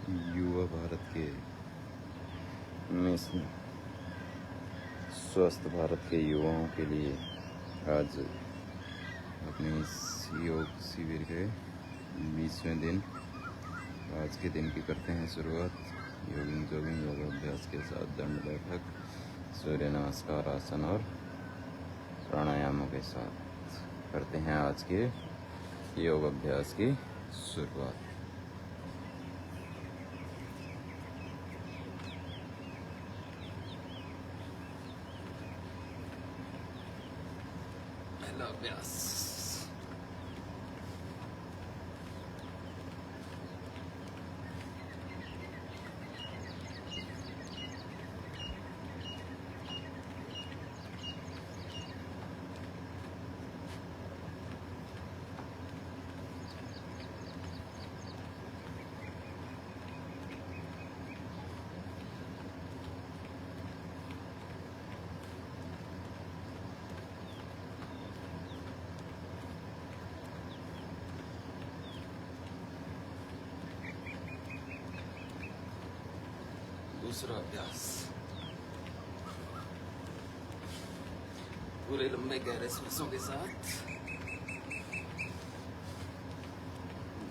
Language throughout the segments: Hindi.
युवा भारत के मिशन स्वस्थ भारत के युवाओं के लिए आज अपने इस योग शिविर के 20वें दिन आज के दिन की करते हैं शुरुआत। जॉगिंग योगाभ्यास के साथ दंड बैठक, सूर्य नमस्कार आसन और प्राणायामों के साथ करते हैं आज के योग अभ्यास की शुरुआत। पहला अभ्यास। दूसरा अभ्यास। पूरे लंबे गहरे सांसों के साथ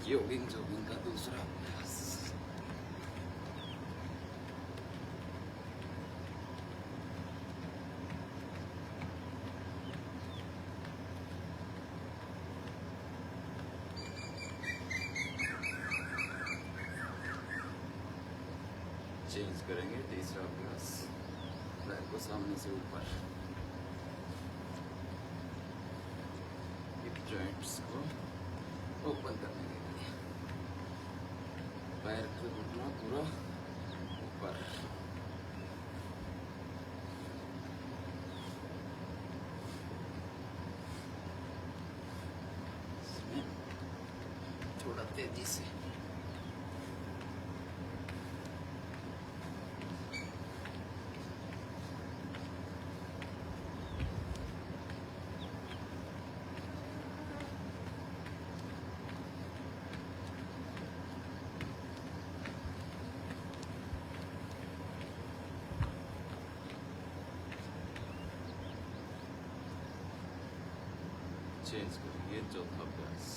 जॉगिंग का दूसरा अभ्यास। चेंज करेंगे। तीसरा अभ्यास, पैर को सामने से ऊपर, हिप जॉइंट्स को ओपन करने के लिए पैर को घुटना पूरा ऊपर। थोड़ा तेजी से। चेंज करेंगे। चौथा अभ्यास।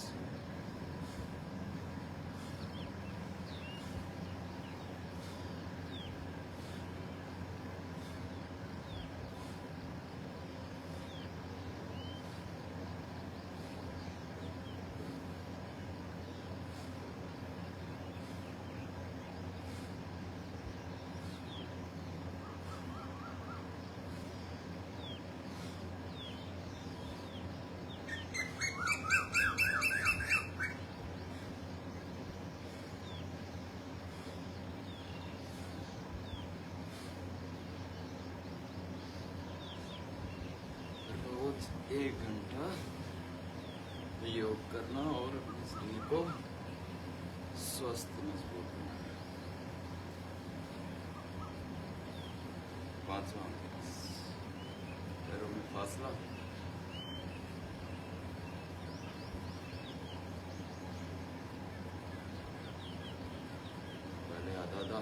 रोज 1 घंटा योग करना और अपने शरीर को स्वस्थ मजबूत बनाना। पांचवा अभ्यास, पैरों में फासला। पहले आधा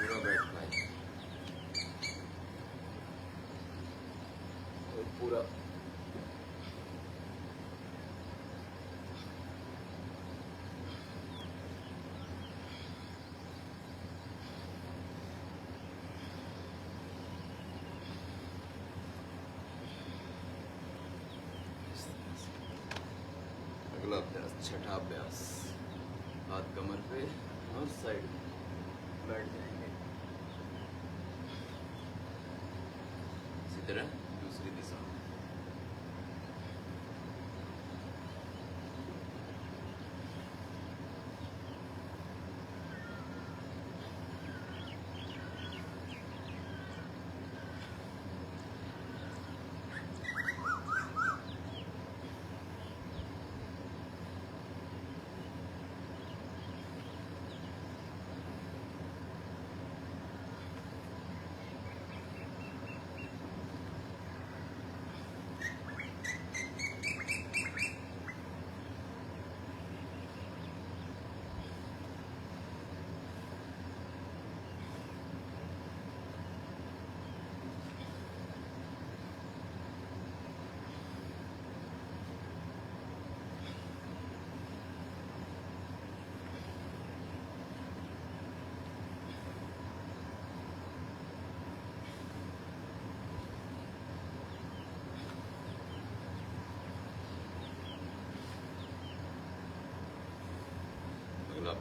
पूरा बैठ पाए और पूरा अगला अभ्यास, छठा अभ्यास। हाथ कमर पे और साइड में बैठ जाएंगे। इसी तरह दूसरी दिशा में।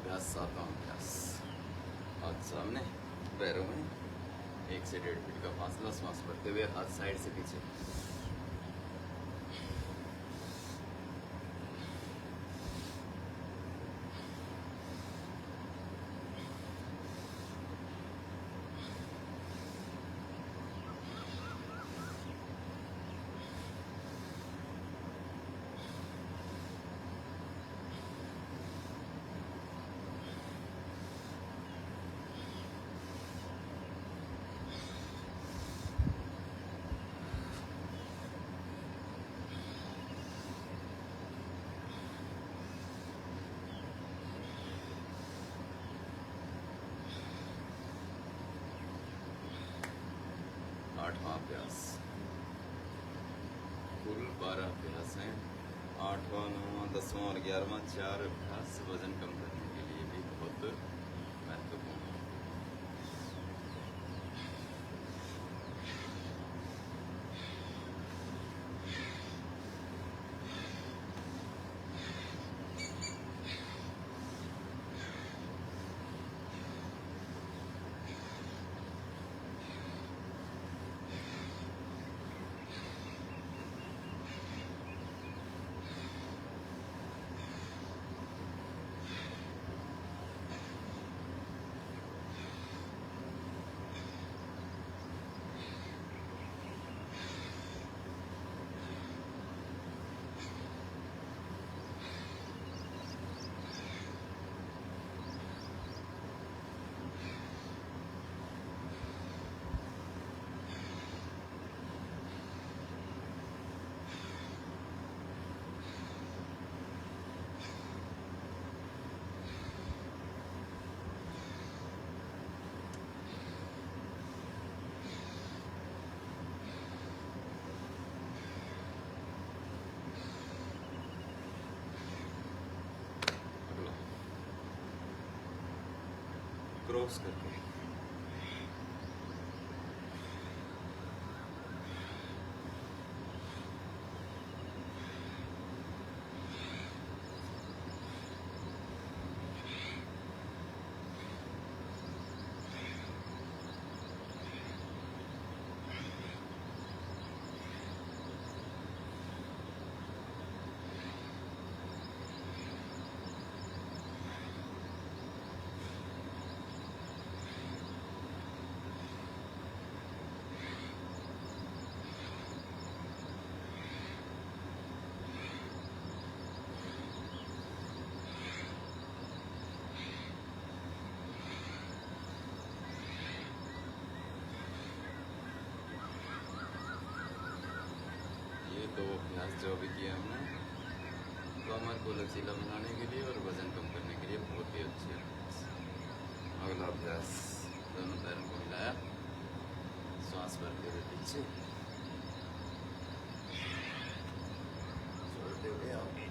अभ्यास, सातवां अभ्यास। हाथ सामने, पैरों में 1 से 1.5 फीट का फासला, सांस भरते हुए हाथ साइड से पीछे। आठवां अभ्यास। कुल 12 अभ्यास हैं। 8वां, 9वां, 10वां और 11वां 4 अभ्यास वजन कम करने के लिए भी बहुत महत्वपूर्ण है। अगला क्रॉस करके दो अभ्यास जो अभी किए हमने कमर को लचीला बनाने के लिए और वजन कम करने के लिए बहुत ही अच्छे अभ्यास। अगला अभ्यास, दोनों पैरों को हिलाया, सांस भरते हुए पीछे, छोड़ते हुए आगे,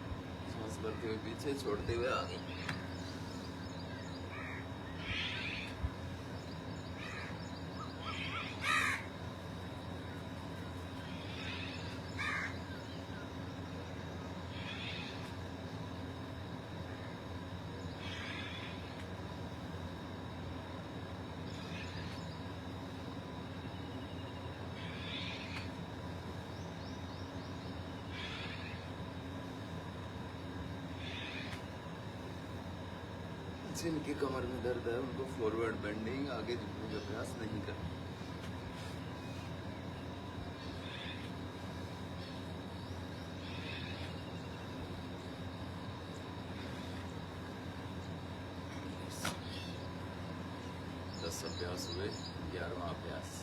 सांस भरते हुए पीछे, छोड़ते हुए आगे। जिनकी कमर में दर्द है उनको फॉरवर्ड बेंडिंग, आगे झुकने का अभ्यास नहीं करना। दस अभ्यास हुए, 11वां अभ्यास।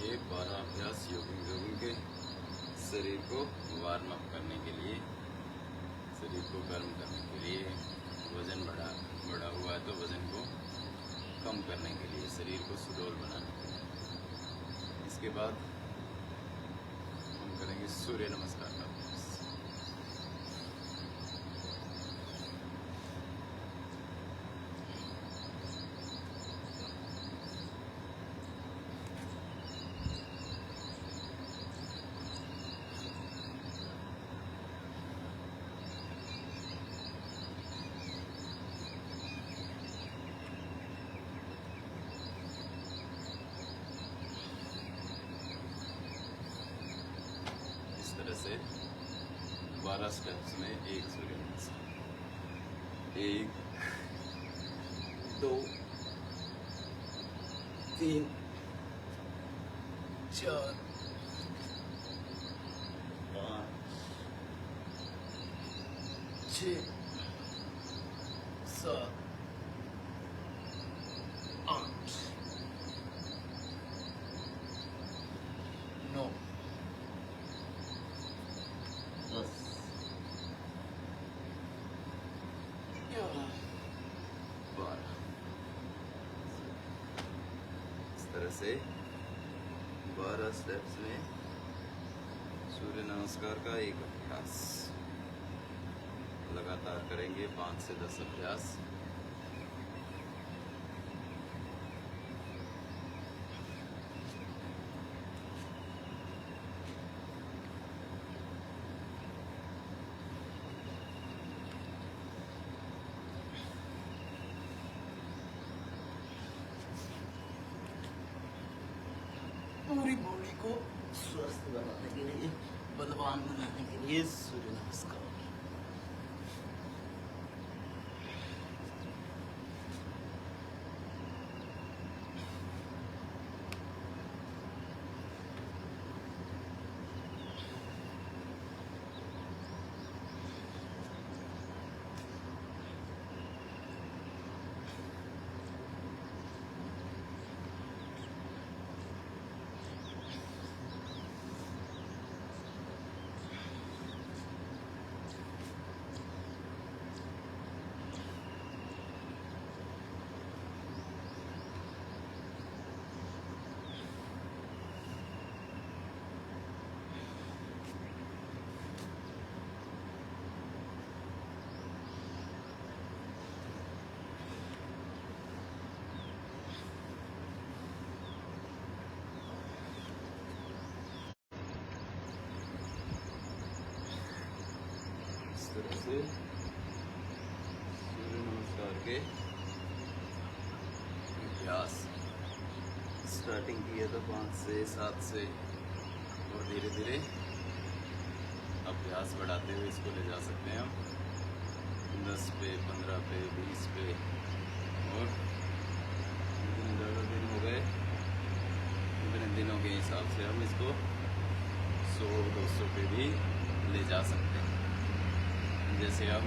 करेंगे 12 अभ्यास योगिंग के शरीर को वार्म अप करने के लिए, शरीर को गर्म करने के लिए, वजन बढ़ा हुआ है तो वजन को कम करने के लिए, शरीर को सुडौल बनाने के लिए। इसके बाद हम करेंगे सूर्य नमस्कार का अभ्यास। से 12 स्टेप्स में एक सूर्य नमस्कार। 1 2 3 4 5 6 7 8 9 10 11 12। इस तरह से 12 स्टेप्स में सूर्य नमस्कार का एक अभ्यास लगातार करेंगे, 5 से 10 अभ्यास। पूरी बॉडी को स्वस्थ बनाने के लिए, बलवान बनाने के लिए सूर्य नमस्कार। तरह से सूर्य नमस्कार के अभ्यास स्टार्टिंग किया था 5 से 7 से, और धीरे धीरे अभ्यास बढ़ाते हुए इसको ले जा सकते हैं हम 10 पे, 15 पे, 20 पे, और जितने ज़्यादा दिन हो गए उतने दिनों के हिसाब से हम इसको 100-200 पे भी ले जा सकते हैं। जैसे हम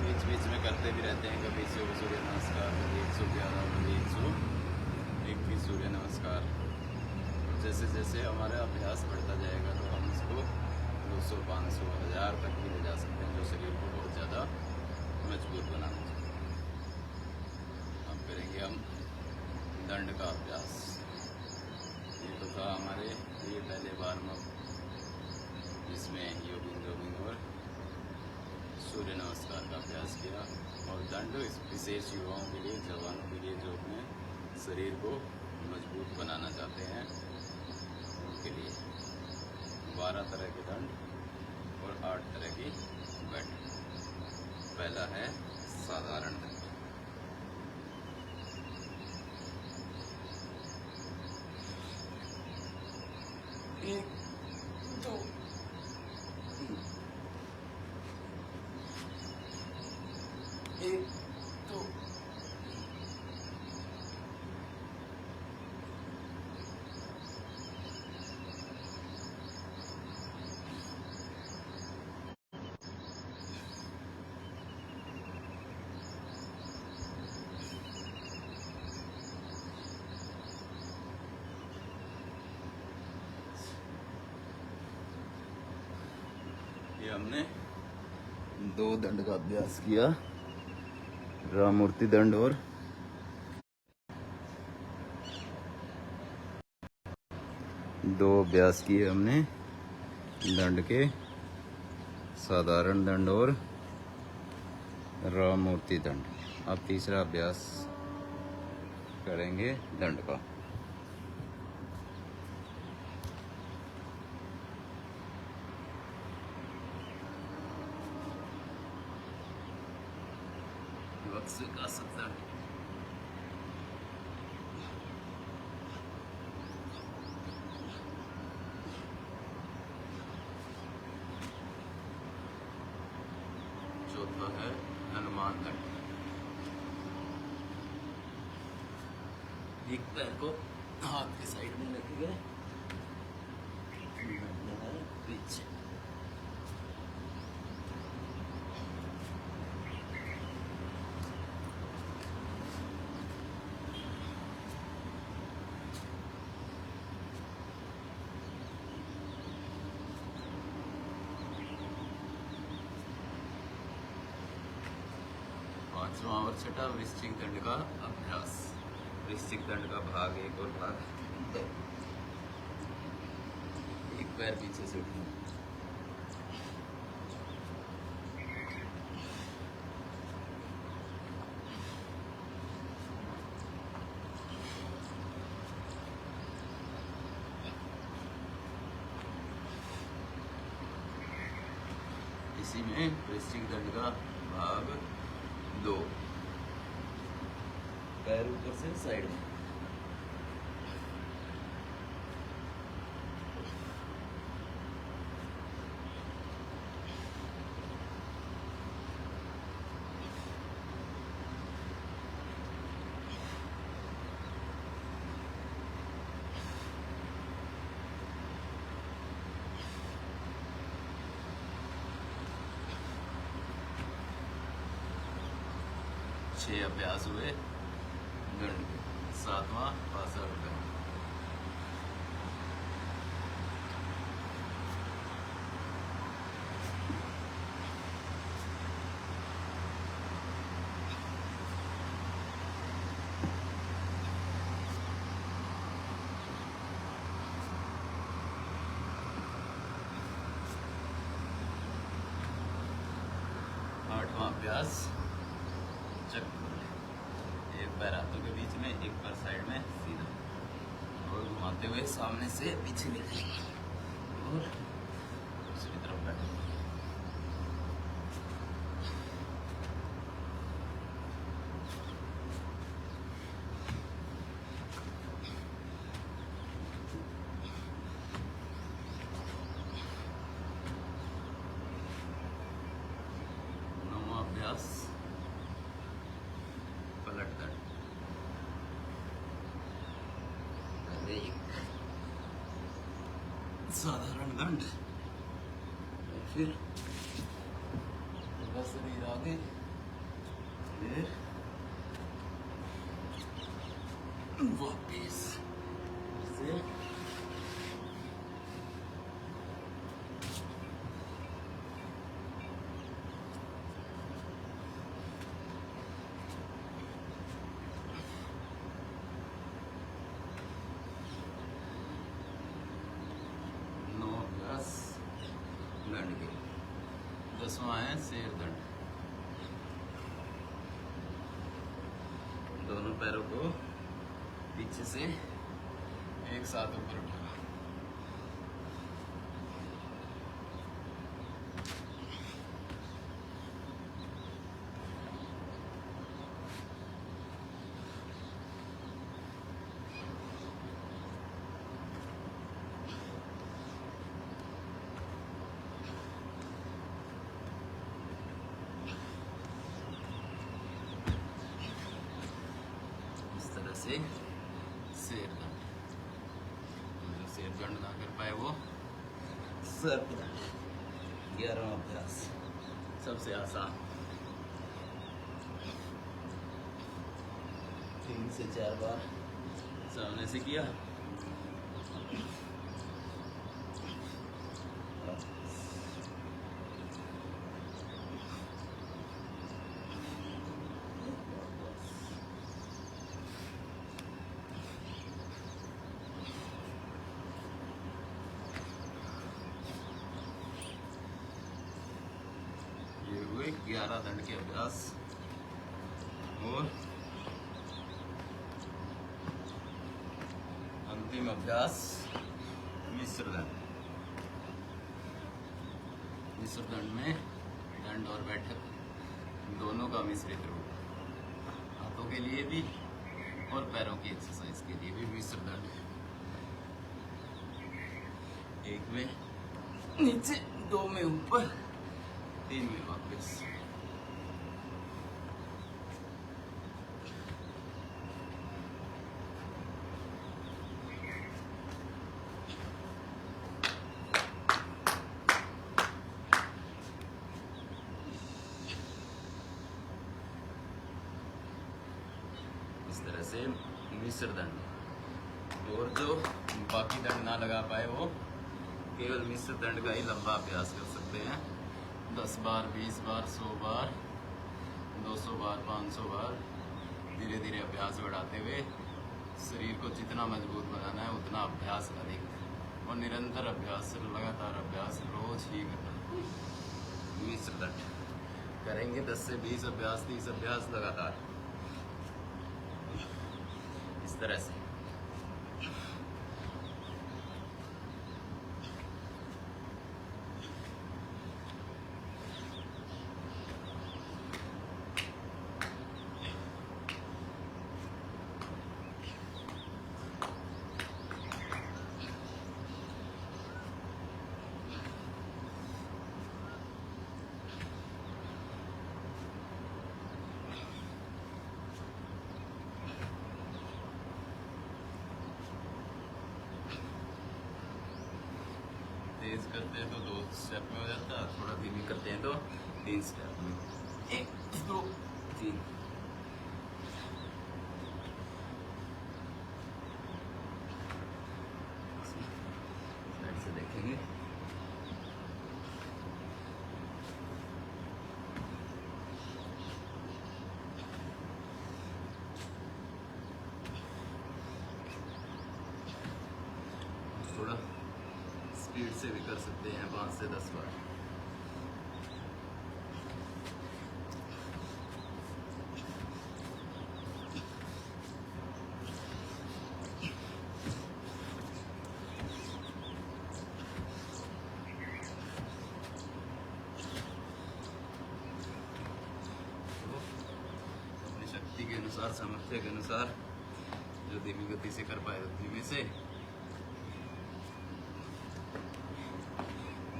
बीच बीच में करते भी रहते हैं, कभी सूर्य नमस्कार, कभी 111, कभी 121 सूर्य नमस्कार। जैसे जैसे हमारा अभ्यास बढ़ता जाएगा तो हम इसको 200, 500, 1000 तक भी ले जा सकते हैं, जो शरीर को बहुत ज़्यादा मजबूत बनाना चाहिए। अब करेंगे हम दंड का अभ्यास। ये तो था हमारे ये पहले वार्म अप, जिसमें योगिंग और सूर्य नमस्कार का अभ्यास किया। और दंड विशेष युवाओं के लिए, जवानों के लिए जो अपने शरीर को मजबूत बनाना चाहते हैं, उनके लिए 12 तरह के दंड और 8 तरह की बैठक। पहला है साधारण दंड। एक, दो, तीन, 1, 2, हमने 2 दंड का अभ्यास किया, राममूर्ति दंड और 2 अभ्यास किए हमने दंड के, साधारण दंड और राममूर्ति दंड। अब तीसरा अभ्यास करेंगे दंड का। चौथा है हनुमान दंड। एक पैर को हाथ के साइड में रखेंगे, पीछे। पांचवा और छठा वृश्चिक दंड का अभ्यास। वृश्चिक दंड का भाग 1 और भाग 2। एक पैर पीछे से उठना, इसी में वृश्चिक दंड का भाग 2। पैर ऊपर से साइड में, छह अभ्यास हुए दंड के। 7वां पासर दंड। आठवां अभ्यास चक्र। एक पैर हाथों के बीच में, एक पैर साइड में सीधा, और घुमाते हुए सामने से पीछे ले जाएंगे और दूसरी तरफ बैठेंगे। नौवां अभ्यास पलट दंड। साधारण दंड, फिर शरीर आगे, फिर वापिस से दंड के। 10वां है शेर दंड। दोनों पैरों को पीछे से एक साथ ऊपर उठाना। से शेर दंड। जो शेर दंड ना कर पाए वो सर्प दंड। 11वां अभ्यास सबसे आसान। 3 से 4 बार सामने से किया, 11 दंड के अभ्यास और अंतिम अभ्यास मिश्र दंड। मिश्र दंड में दंड और बैठक दोनों का मिश्रित रूप, हाथों के लिए भी और पैरों की एक्सरसाइज के लिए भी मिश्र दंड। एक में नीचे, 2 में ऊपर, 3 में वापस। इस तरह से मिश्र दंड। और जो बाकी दंड ना लगा पाए वो केवल मिश्र दंड का ही लंबा अभ्यास कर सकते हैं। 10 बार, 20 बार, 100 बार, 200 बार, 500 बार, धीरे धीरे अभ्यास बढ़ाते हुए शरीर को जितना मजबूत बनाना है उतना अभ्यास अधिक और निरंतर अभ्यास, लगातार अभ्यास रोज ही करना। मिश्र दंड करेंगे 10 से 20 अभ्यास, 30 अभ्यास लगातार इस तरह से। तेज करते हैं तो 2 स्टेप में हो जाता है, थोड़ा धीमी करते हैं तो 3 स्टेप में। 1 2 3। साइड से देखेंगे। थोड़ा स्पीड से भी कर सकते हैं, 5 से 10 बार। तो अपनी शक्ति के अनुसार, सामर्थ्य के अनुसार, जो धीमी गति से कर पाए तो धीमे से,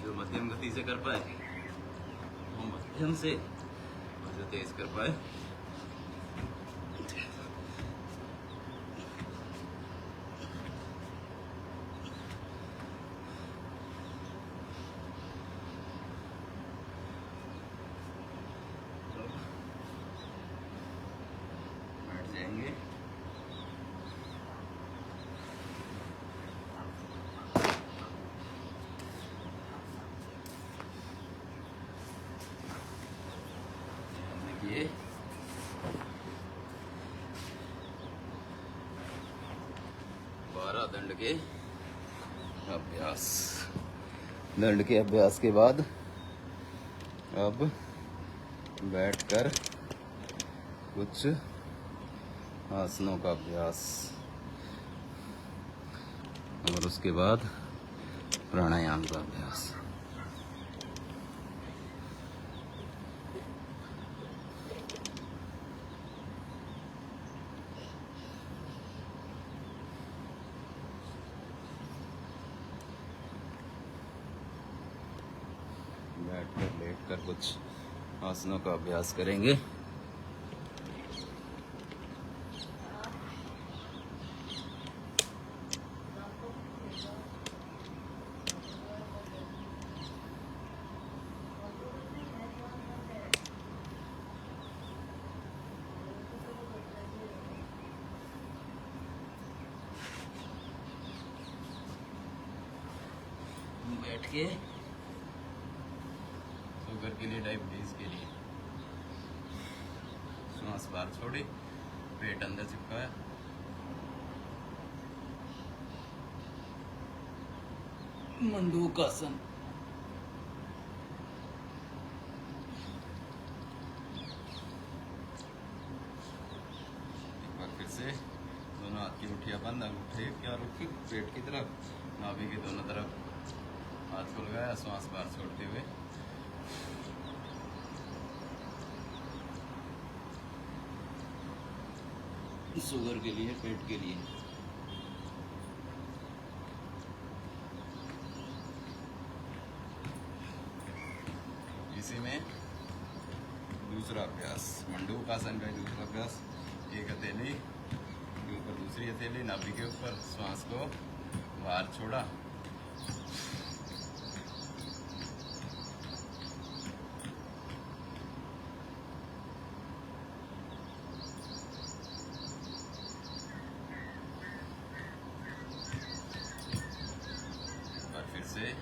जो मध्यम गति से कर पाए वो मध्यम से, और जो तेज कर पाए तो बैठ जाएंगे। ये 12 दंड के अभ्यास। दंड के अभ्यास के बाद अब बैठकर कुछ आसनों का अभ्यास और उसके बाद प्राणायाम का अभ्यास। बैठकर लेटकर कुछ आसनों का अभ्यास करेंगे। बैठ के शुगर के लिए, डायबिटीज के लिए सांस बाहर छोड़ी, पेट अंदर चिपकाया, मंडूकासन। से दोनों हाथ की मुठ्ठियाँ बंद, अंगूठे क्या रुख पेट की तरफ, नाभि के दोनों तरफ हाथ को लगाया, श्वास बाहर छोड़ते हुए। शुगर के लिए, पेट के लिए। इसी में दूसरा अभ्यास, मंडूकासन का दूसरा अभ्यास। एक हथेली के ऊपर दूसरी हथेली, नाभि के ऊपर, श्वास को बाहर छोड़ा, और फिर से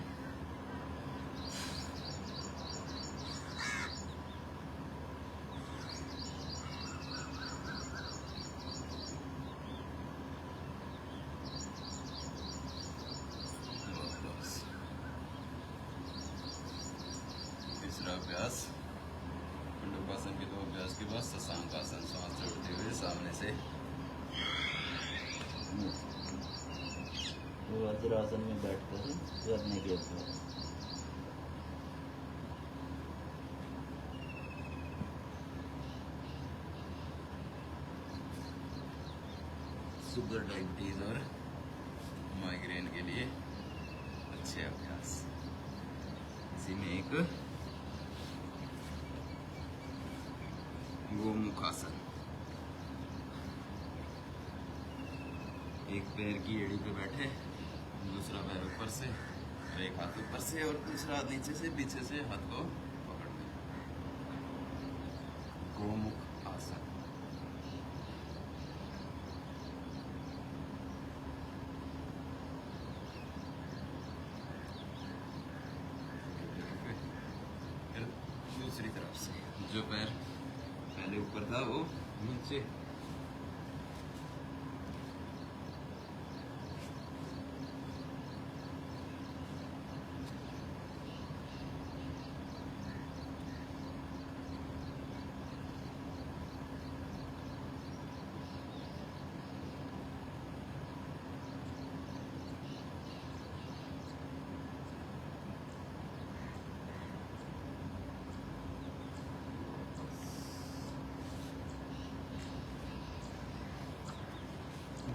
तीसरा अभ्यास, मंडूकासन के दो अभ्यास के बाद शशांकासन, श्वास छोड़ते हुए सामने से। वज्रासन में बैठकर करने के अभ्यास। शुगर, डायबिटीज और माइग्रेन के लिए अच्छे अभ्यास। इसी में एक गोमुखासन, एक पैर की एड़ी पे बैठे, दूसरा पैर ऊपर से और एक हाथ ऊपर से और दूसरा हाथ नीचे से, पीछे से हाथ को पकड़ना। गोमुख आसन। फिर दूसरी तरफ से, जो पैर पहले ऊपर था वो नीचे।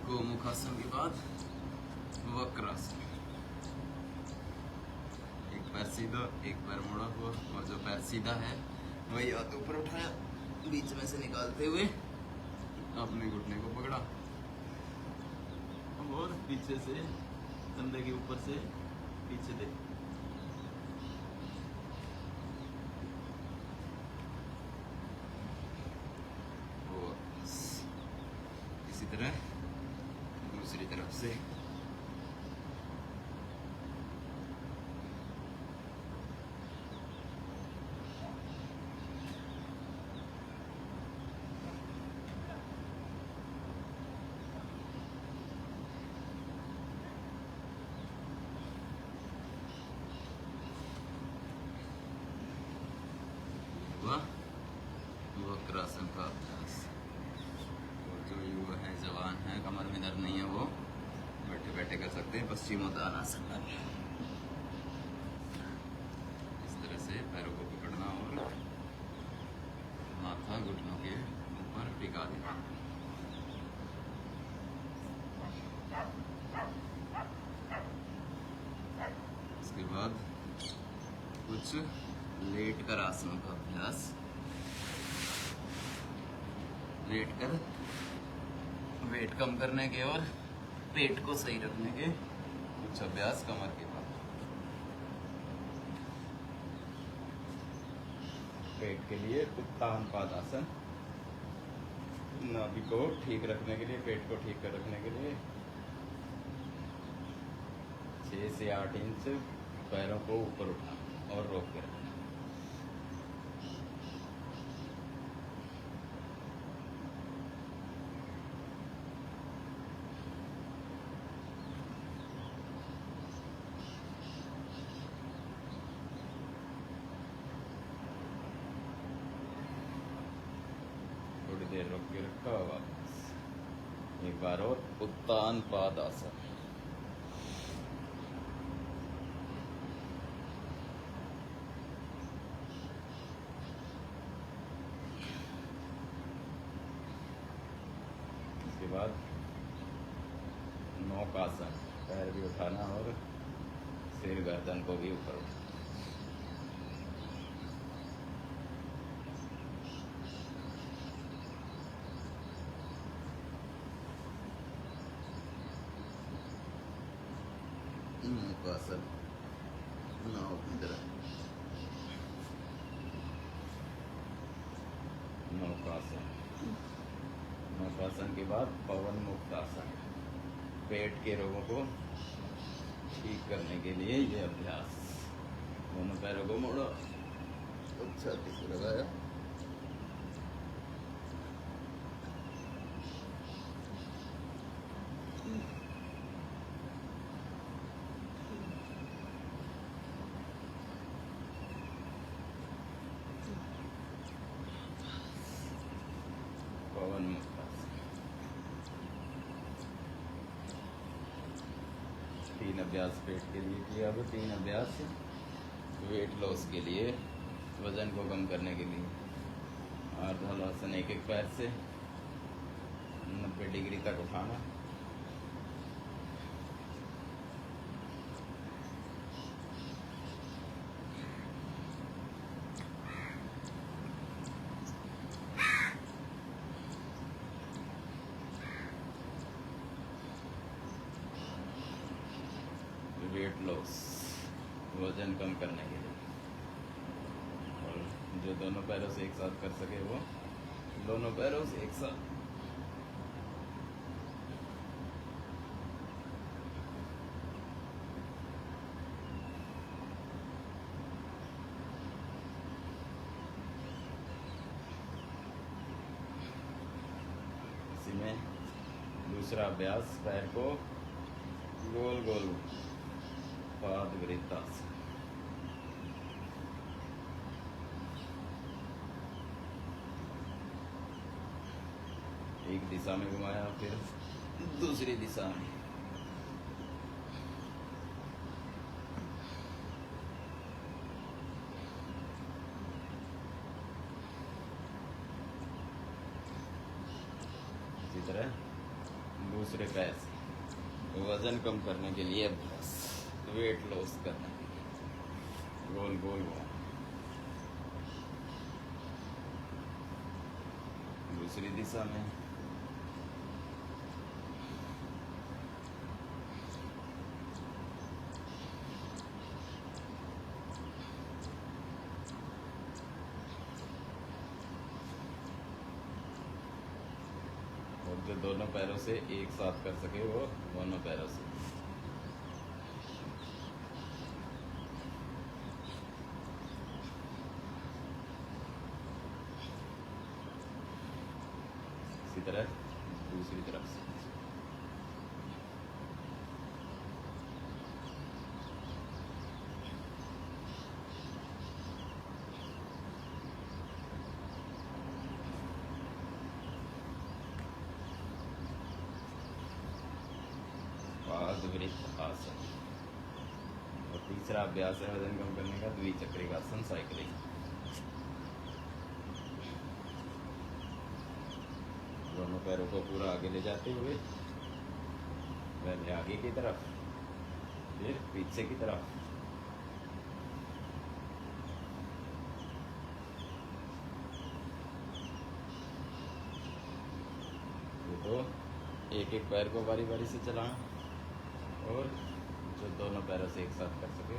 गोमुखासन के बाद वक्रासन। एक पैर सीधा, एक पैर मुड़ा हुआ, और जो पैर सीधा है वही हाथ ऊपर उठाया, बीच में से निकालते हुए अपने घुटने को पकड़ा और पीछे से कंधे के ऊपर से पीछे दे। और इसी तरह दूसरी तरफ से। वक्रासन का अभ्यास। और जो युवा है, जवान है, कमर में दर्द नहीं है, वो बैठे बैठे कर सकते हैं पश्चिमोत्तानासन। इस तरह से पैरों को पकड़ना और माथा घुटनों के ऊपर टिका देना। इसके बाद कुछ लेट कर आसनों का अभ्यास। लेट कर वेट कम करने के और पेट को सही रखने के कुछ अभ्यास कमर के बाद। पेट के लिए उत्तानपादासन, नाभि को ठीक रखने के लिए, पेट को ठीक कर रखने के लिए 6 से 8 इंच पैरों को ऊपर उठा और रोक के रखना। थोड़ी देर रोक के रखा, वापस। बार और उत्तान पाद आसन। इसके बाद नौकासन, पैर भी उठाना और सिर गर्दन को भी ऊपर उठाना। नौकासन, नाव की तरह। नौकासन, नौकासन के बाद पवन मुक्त आसन, पेट के रोगों को ठीक करने के लिए ये अभ्यास। दोनों पैरों को मोड़ो, अच्छा से लगाया, पवन मुक्त आसन। 3 अभ्यास पेट के लिए किया। अब 3 अभ्यास वेट लॉस के लिए, वजन को कम करने के लिए। अर्धहलासन, एक एक पैर से 90 डिग्री तक उठाना। वेट लॉस, वजन कम करने के लिए। और जो दोनों पैरों से एक साथ कर सके वो दोनों पैरों से एक साथ। इसी में दूसरा अभ्यास, पैर को गोल गोल पाद वृत्तासन। एक दिशा में घुमाया, फिर दूसरी दिशा में। इसी तरह दूसरे पैर से वजन कम करने के लिए अभ्यास, वेट लॉस करने के लिए गोल गोल घुमाना। दूसरी दिशा में। और जो दोनों पैरों से एक साथ कर सके वो दोनों पैरों से। इसी तरह दूसरी तरफ से। पादवृत्त आसन। और तीसरा अभ्यास है वजन कम करने का, द्विचक्रिकासन, साइकिलिंग। दोनों पैरों को पूरा आगे ले जाते हुए, पहले आगे की तरफ, फिर पीछे की तरफ। ये तो एक एक पैर को बारी बारी से चलाना, और जो दोनों पैरों से एक साथ कर सके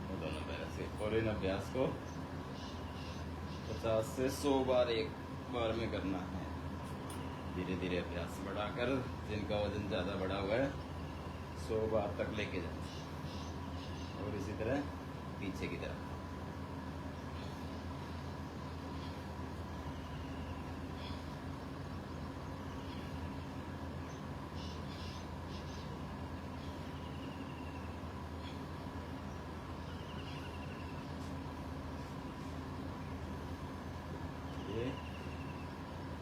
वो दोनों पैरों से। और इन अभ्यास को 50 से 100 बार एक बार में करना है। धीरे धीरे अभ्यास बढ़ाकर, जिनका वजन ज़्यादा बढ़ा हुआ है 100 बार तक लेके जाना। और इसी तरह पीछे की तरफ।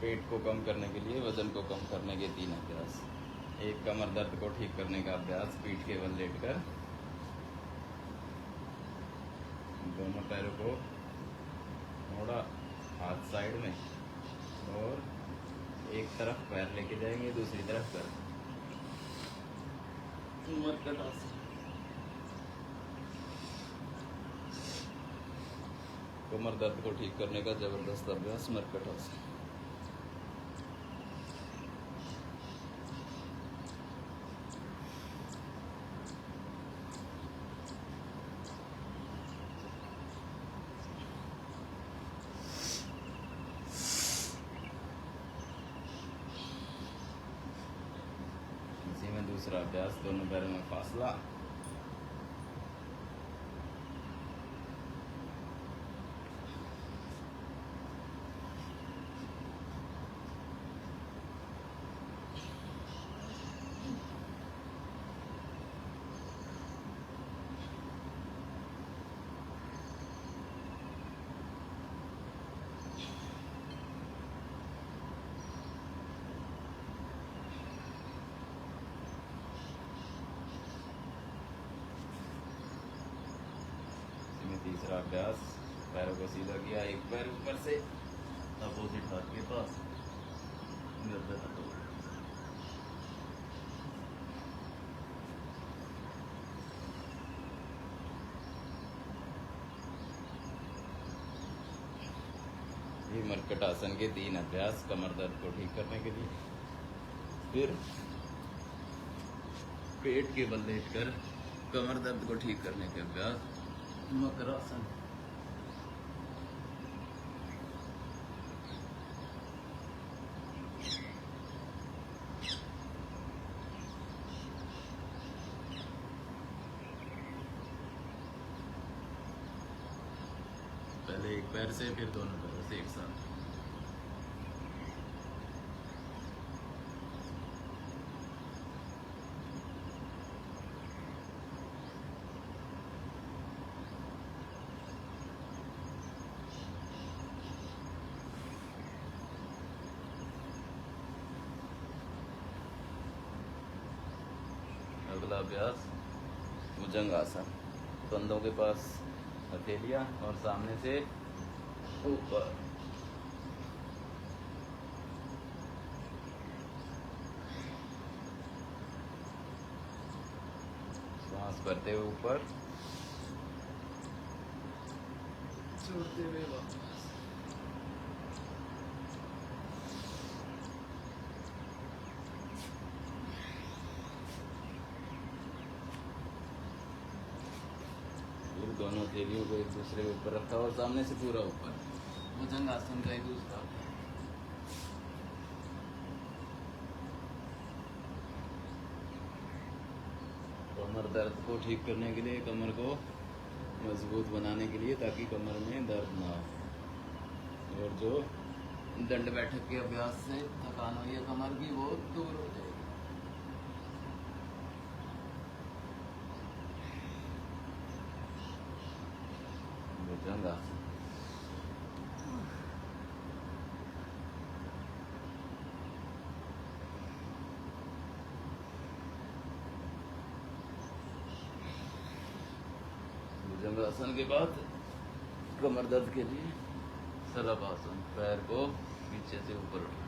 पेट को कम करने के लिए, वजन को कम करने के 3 अभ्यास। एक, कमर दर्द को ठीक करने का अभ्यास, पीठ के बल लेटकर दोनों पैरों को थोड़ा हाथ साइड में और एक तरफ पैर लेके जाएंगे, दूसरी तरफ कर मरकट आसन। कमर दर्द को ठीक करने का जबरदस्त अभ्यास मरकट आसन। इसी में दूसरा अभ्यास, दोनों पैरों में फासला। तीसरा अभ्यास, पैरों को सीधा किया, एक पैर ऊपर से अपोजिट हाथ के पास, गर्दन हटो। ये मरकट आसन के 3 अभ्यास कमर दर्द को ठीक करने के लिए। फिर पेट के बल लेटकर कमर दर्द को ठीक करने के अभ्यास, मकरासन। पहले एक पैर से, फिर दोनों पैरों से एक साथ। अगला अभ्यास भुजंगासन। कंधों के पास हथेलियां और सामने से ऊपर। सांस भरते हुए ऊपर, छोड़ते हुए वापस। दोनों हथेलियों को एक दूसरे के ऊपर रखा और सामने से पूरा ऊपर। भुजंगासन का एक दूसरा। कमर दर्द को ठीक करने के लिए, कमर को मजबूत बनाने के लिए, ताकि कमर में दर्द ना हो, और जो दंड बैठक के अभ्यास से थकान हुई है कमर की, वो दूर हो जाएगी। भुजंगासन। भुजंगासन के बाद कमर दर्द के लिए शलभासन, पैर को पीछे से ऊपर उठाना।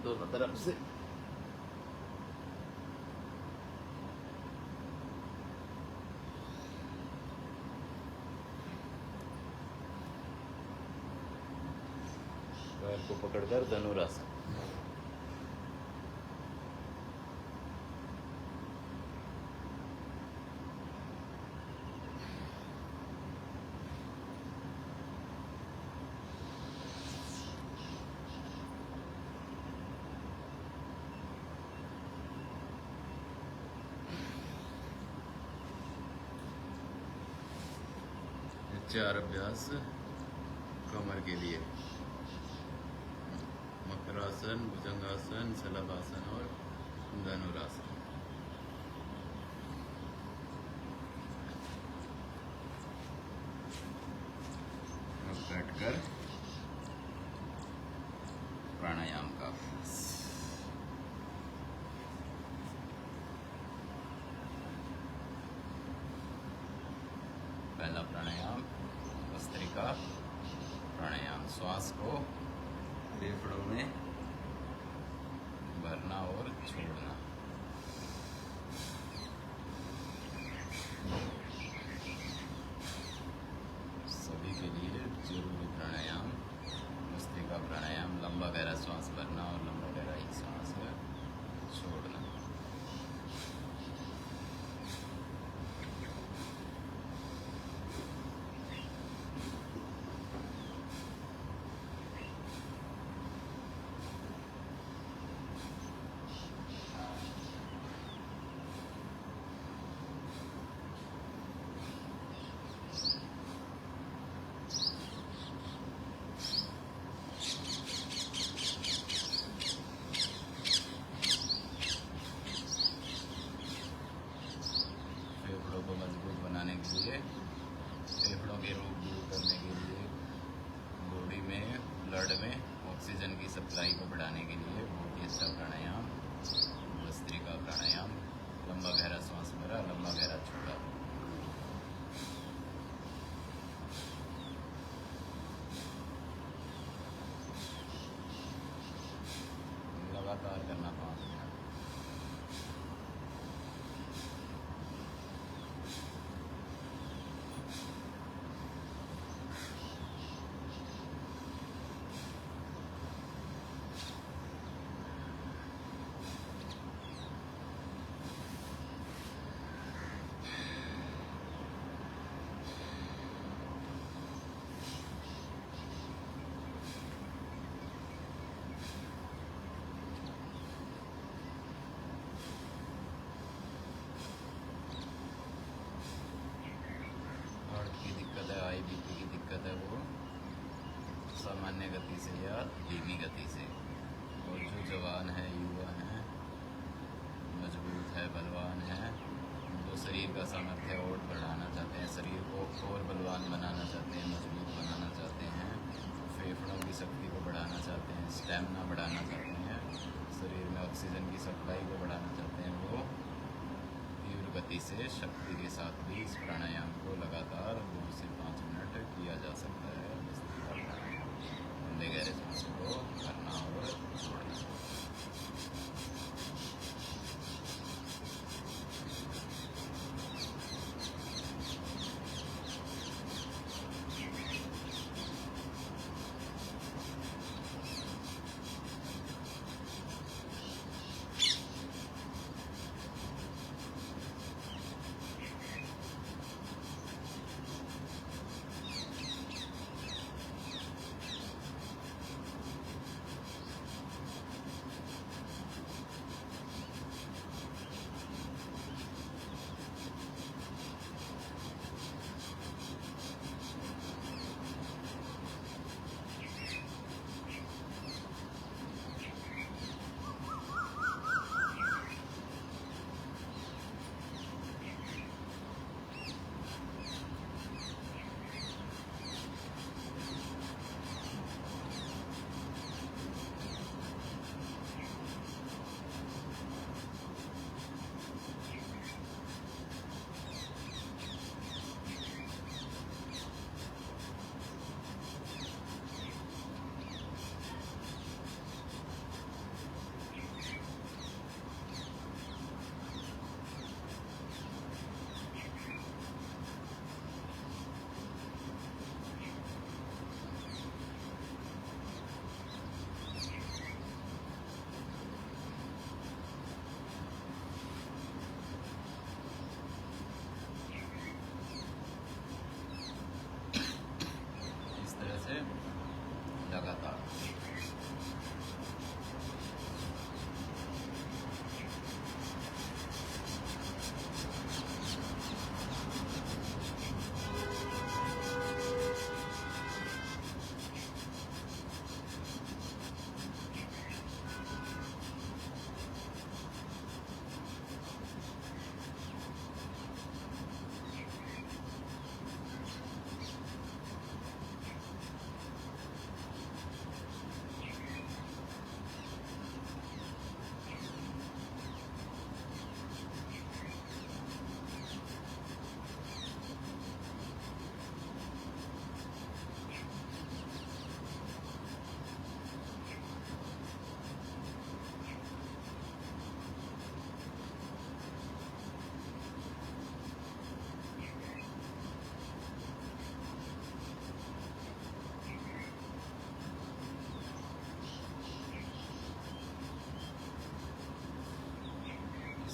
दोनों तरफ से पैर को पकड़कर धनुरासन। 4 अभ्यास कमर के लिए, मकरासन, भुजंगासन, शलभासन और धनुरासन। अब बैठकर प्राणायाम का अभ्यास। पहला प्राणायाम भस्त्रिका प्राणायाम, श्वास को फेफड़ों में भरना और छोड़ना। सभी के लिए जरूरी प्राणायाम भस्त्रिका प्राणायाम, लंबा गहरा श्वास भरना और लंबा गहरा ही श्वास छोड़ना। फेफड़ों को मजबूत बनाने के लिए, फेफड़ों के रोग दूर करने के लिए, बॉडी में ब्लड में ऑक्सीजन की सप्लाई को बढ़ाने के लिए बहुत ही अच्छा प्राणायाम भस्त्रिका प्राणायाम। लंबा गहरा सांस भरा, लंबा गहरा छोड़ा। लगातार करना 5 मिनट। की दिक्कत है, हाई बीपी की दिक्कत है, वो सामान्य गति से या धीमी गति से। और जो जवान है, युवा हैं, मजबूत है, बलवान है, जो शरीर का सामर्थ्य और बढ़ाना चाहते हैं, शरीर को और बलवान बनाना चाहते हैं, मजबूत बनाना चाहते हैं, फेफड़ों की शक्ति को बढ़ाना चाहते हैं, स्टेमिना बढ़ाना चाहते हैं, शरीर में ऑक्सीजन की सप्लाई को बढ़ाना चाहते हैं, वो तीव्र गति से शक्ति के साथ भी इस प्राणायाम को लगातार 2 से 5 मिनट किया जा सकता है। भस्त्रिका प्राणायाम, लंबे गहरे सांस को भरना और छोड़ना।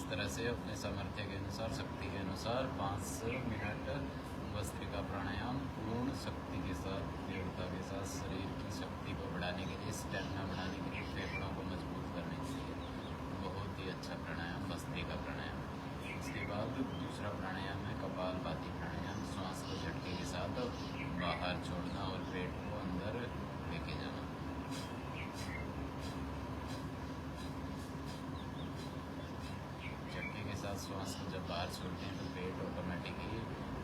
तरह से अपने सामर्थ्य के अनुसार, शक्ति के अनुसार 5 मिनट भस्त्रिका प्राणायाम पूर्ण शक्ति के साथ, दृढ़ता के साथ, शरीर की शक्ति को बढ़ाने के लिए, स्टेमिना बढ़ाने के लिए, फेफड़ों को मजबूत करने के लिए बहुत ही अच्छा प्राणायाम भस्त्रिका प्राणायाम। उसके बाद दूसरा प्राणायाम है कपालभाति प्राणायाम। श्वास को झटके के साथ बाहर छोड़ना और पेट को अंदर लेके जाना। श्वास को जब बाहर छोड़ते हैं तो पेट ऑटोमेटिकली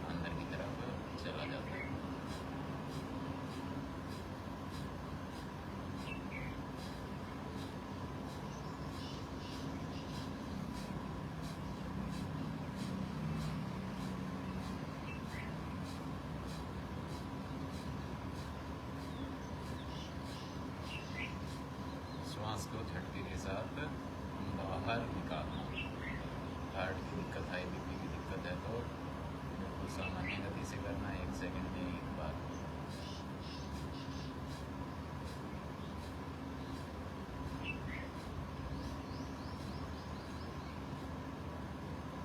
अंदर की तरफ चला जाता है। श्वास को झटके के साथ बाहर निकालना। हार्ट की दिक्कत, हाई बीपी की दिक्कत है तो बिल्कुल सामान्य गति से करना, 1 सेकंड में एक बार।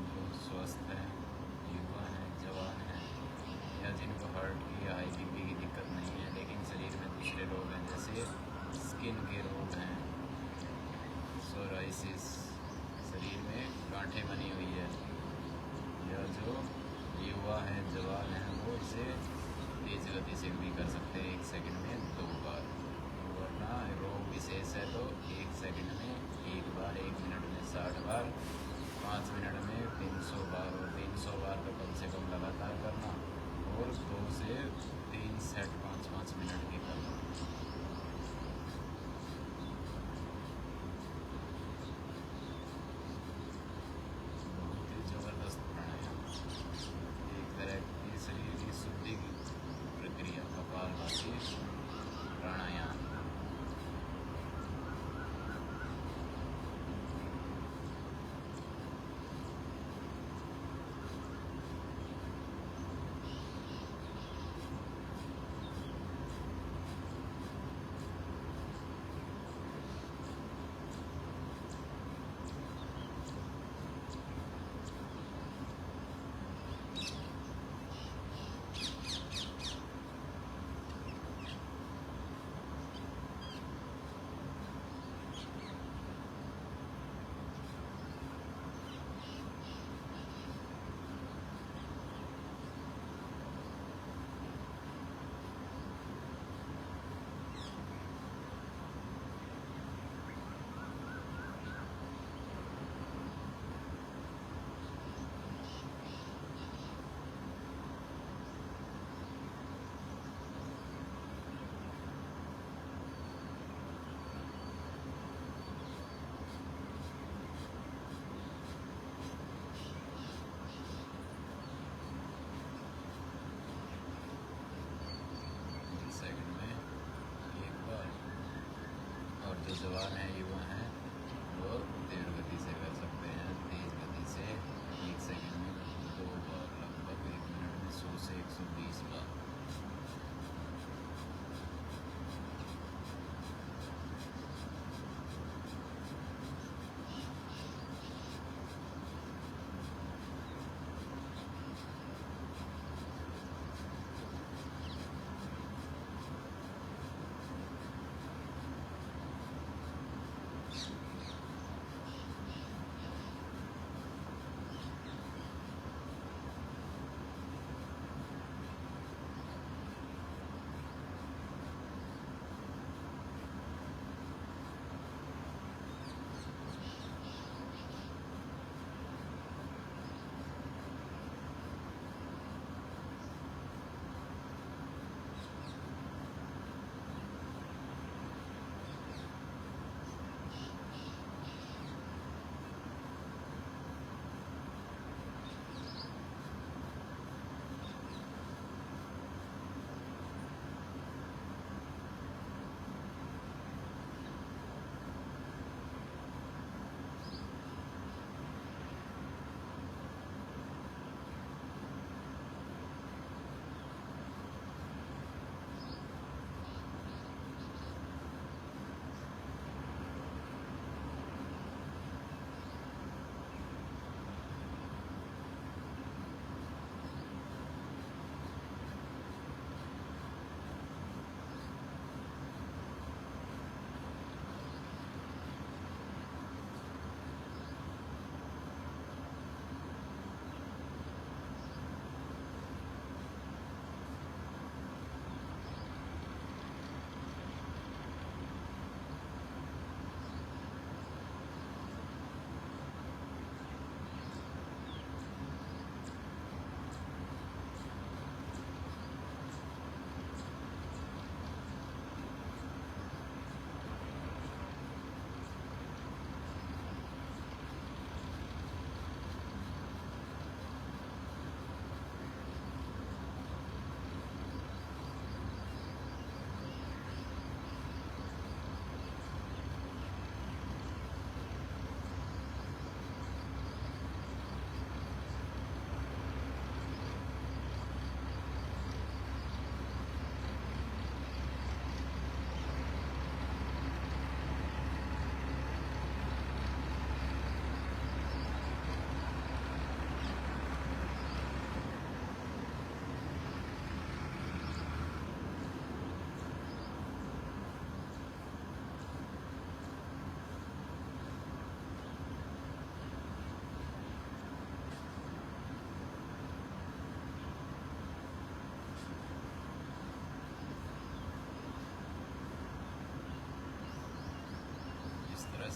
जो स्वस्थ हैं, युवा हैं, जवान हैं, या जिनको हार्ट की या हाई बीपी की दिक्कत नहीं है लेकिन शरीर में दूसरे रोग हैं, जैसे स्किन के रोग हैं, सोराइसिस, शरीर में गांठें बनी हुई है, या जो युवा हैं, जवान हैं, वो इसे तेज गति से भी कर सकते हैं, 1 सेकंड में 2 बार। वरना रोग विशेष है तो 1 सेकंड में 1 बार, 1 मिनट में 60 बार, 5 मिनट में 300 बार, और 300 बार तो कम से कम लगातार करना, और 2 से 3 सेट 5-5 मिनट के करना। शरीर की शुद्धि की प्रक्रिया कपालभाति प्राणायाम। जो जवान हैं, युवा हैं, वो तेज गति से कर सकते हैं। तेज गति से 1 सेकंड में 2 बार, लगभग 1 मिनट में 100 से 120 बार।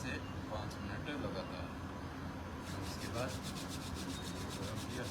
से 5 मिनट लगातार। उसके बाद गरम किया,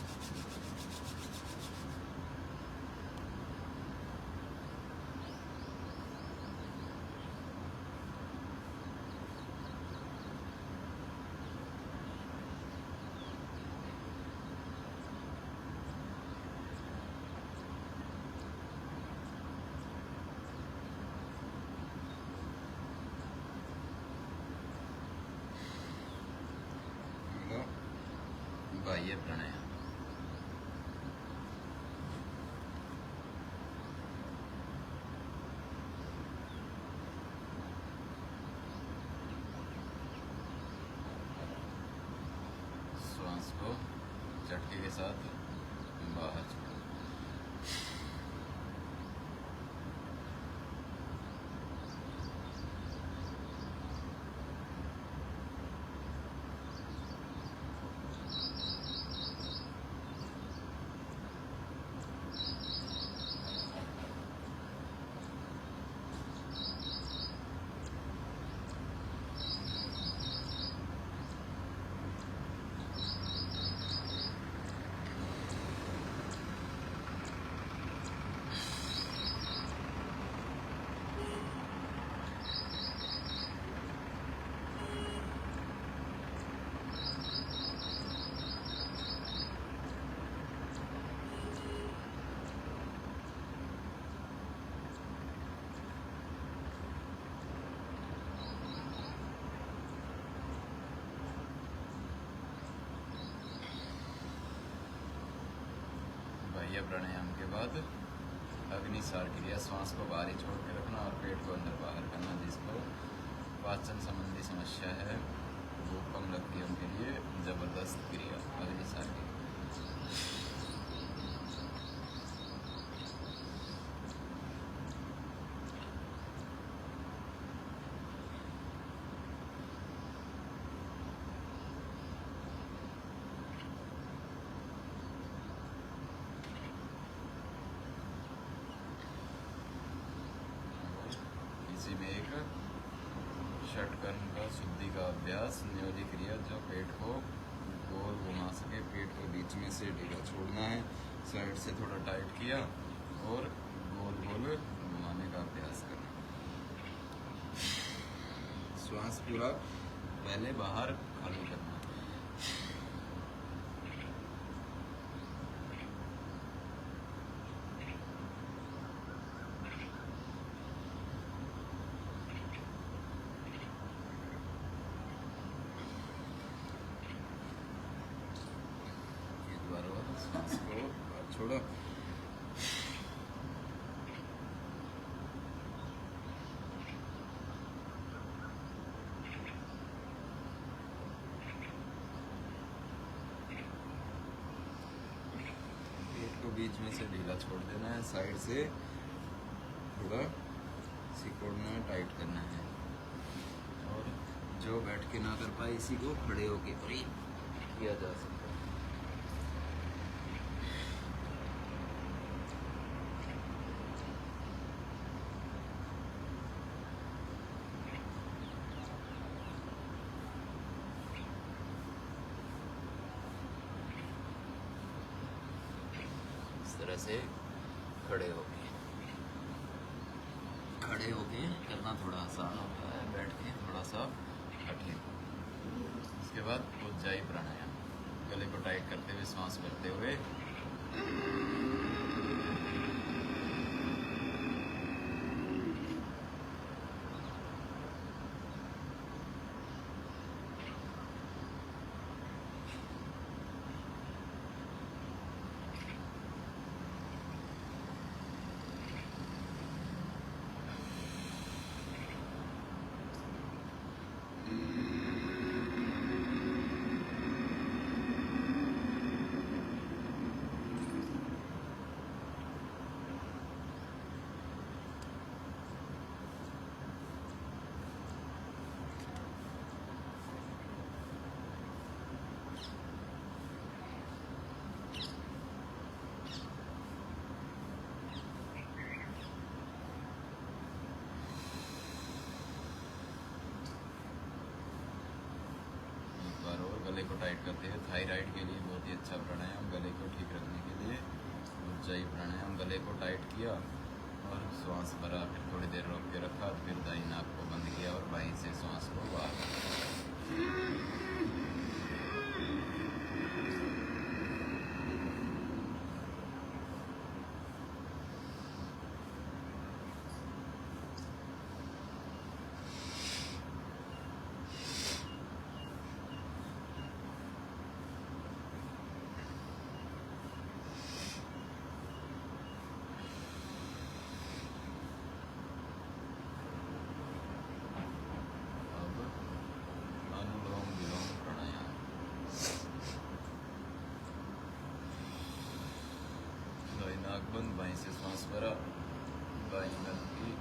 बाह्य प्राणायाम। श्वास को झटके के साथ बाहर छोड़ो। बाह्य प्राणायाम के बाद अग्निसार क्रिया, श्वास को बाहर ही छोड़ के रखना और पेट को अंदर बाहर करना। जिसको पाचन संबंधी समस्या है, भूख कम लगती है, उनके लिए जबरदस्त क्रिया अग्निसार क्रिया। इसी में एक षटकर्म का शुद्धि का अभ्यास, न्योली क्रिया, जो पेट को गोल घुमा सके। पेट को बीच में से ढीला छोड़ना है, साइड से थोड़ा टाइट किया और गोल गोल घुमाने का अभ्यास करना। श्वास पूरा पहले बाहर खाली करना। सांस को बाहर छोड़ो। पेट को बीच में से ढीला छोड़ देना है, साइड से थोड़ा सिकोड़ना है, टाइट करना है। और जो बैठ के ना कर पाए, इसी को खड़े होके किया जा सकता है। तरह से खड़े होके करना थोड़ा आसान होता है, बैठ के थोड़ा सा कठिन। उसके बाद उज्जाई प्राणायाम, गले को टाइट करते हुए सांस भरते हुए थायराइड के लिए बहुत ही अच्छा प्राणायाम, गले को ठीक रखने के लिए ऊंचाई प्राणायाम। गले को टाइट किया और श्वास भरा, फिर थोड़ी देर रोक के रखा, फिर दाई नाक को बंद किया और बाहीं से श्वास को बाहर। अनुलोम विलोम प्राणायाम। दाई नाक बंद, बाहीं से श्वास भरा, बाहीं बंद की,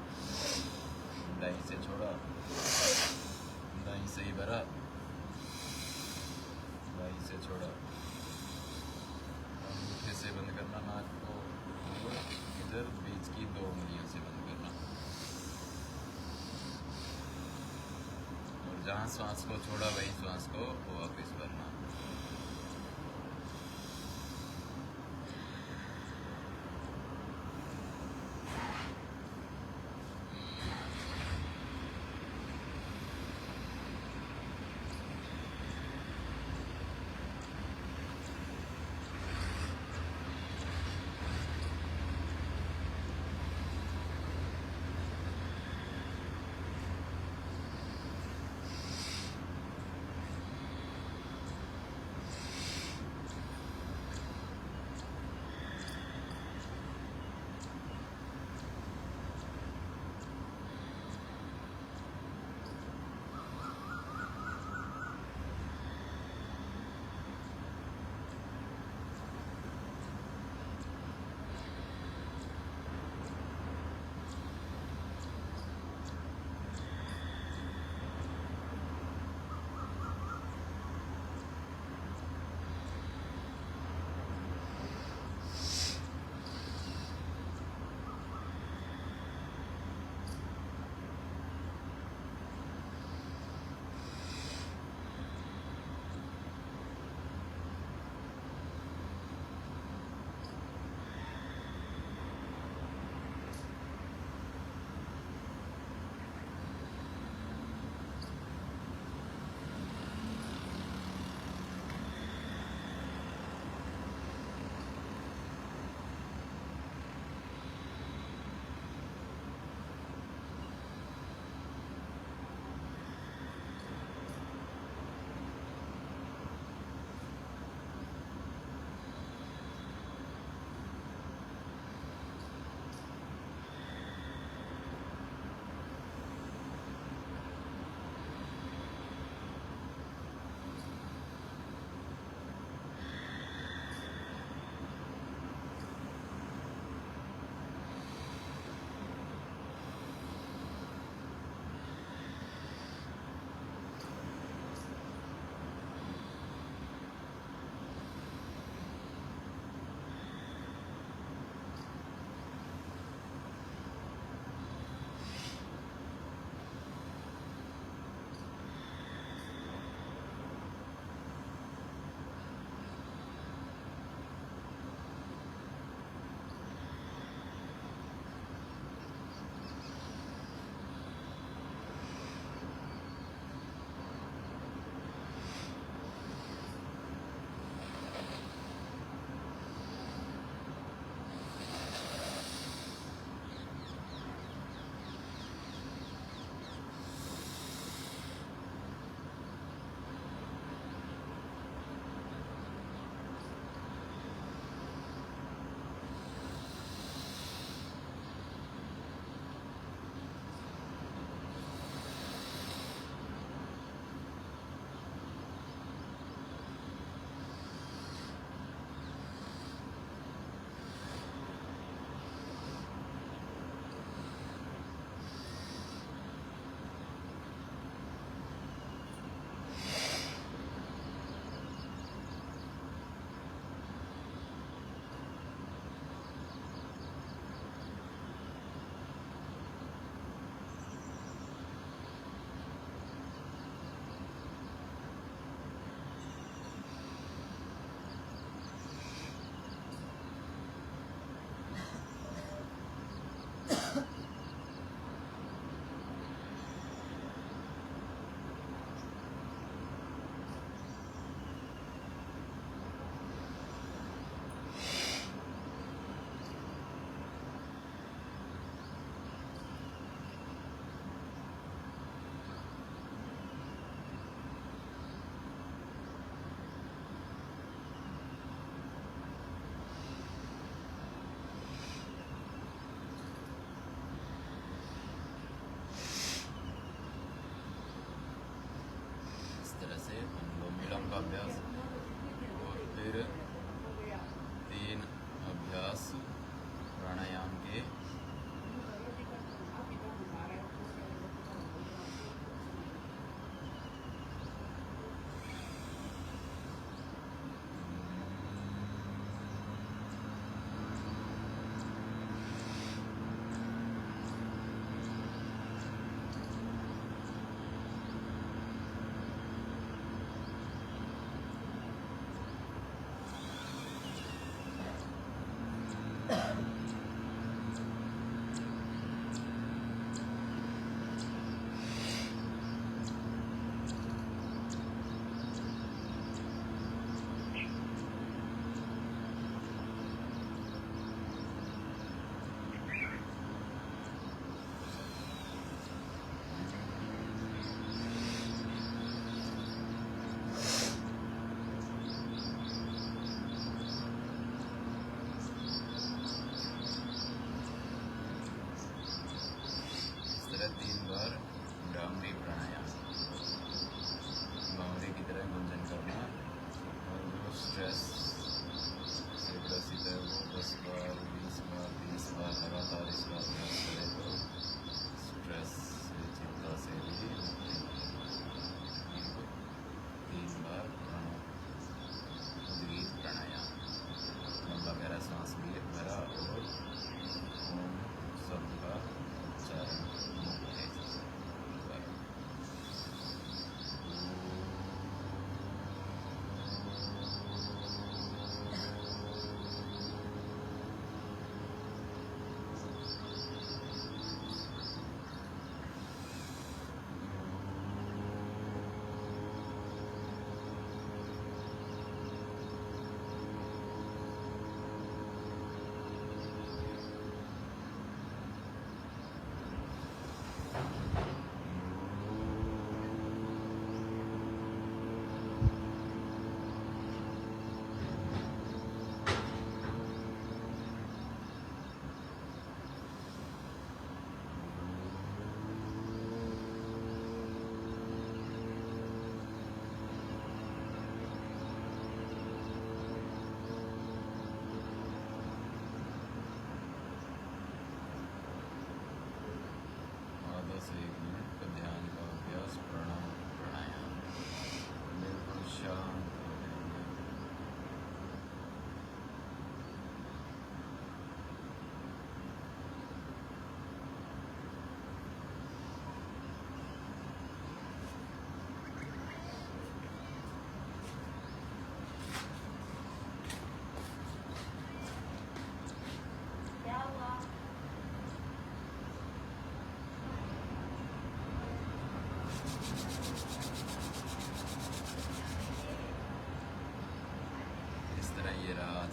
दाई से छोड़ा, दाई से ही भरा, बाहीं से छोड़ा। अंगूठे से बंद करना नाक को, इधर बीच की 2 उंगलियों से बंद करना। और जहाँ श्वास को छोड़ा वही श्वास को वापस भरना।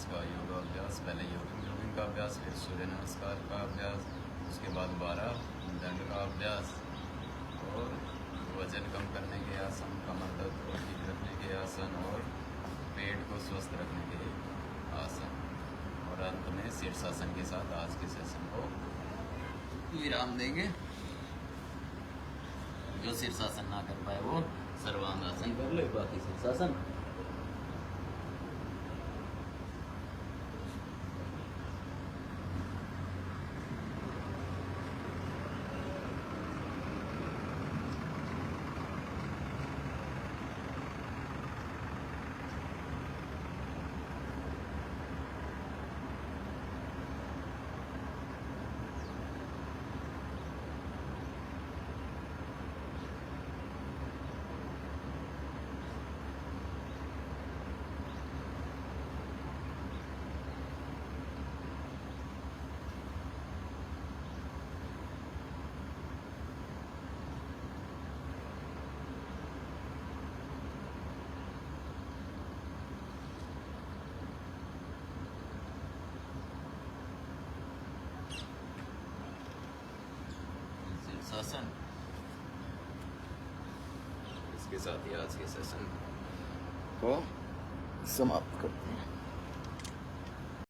उसका योगा अभ्यास, पहले योगिंग का अभ्यास, फिर सूर्य नमस्कार का अभ्यास, उसके बाद 12 दंड का अभ्यास और वजन कम करने के आसन, कमर दर्द को ठीक रखने के आसन और पेट को स्वस्थ रखने के आसन, और अंत में शीर्षासन के साथ आज के सेशन को विराम देंगे। जो शीर्षासन ना कर पाए वो सर्वांगासन कर ले, बाकी शीर्षासन। शीर्षासन। इसके साथ ही आज के सेशन को समाप्त करते हैं।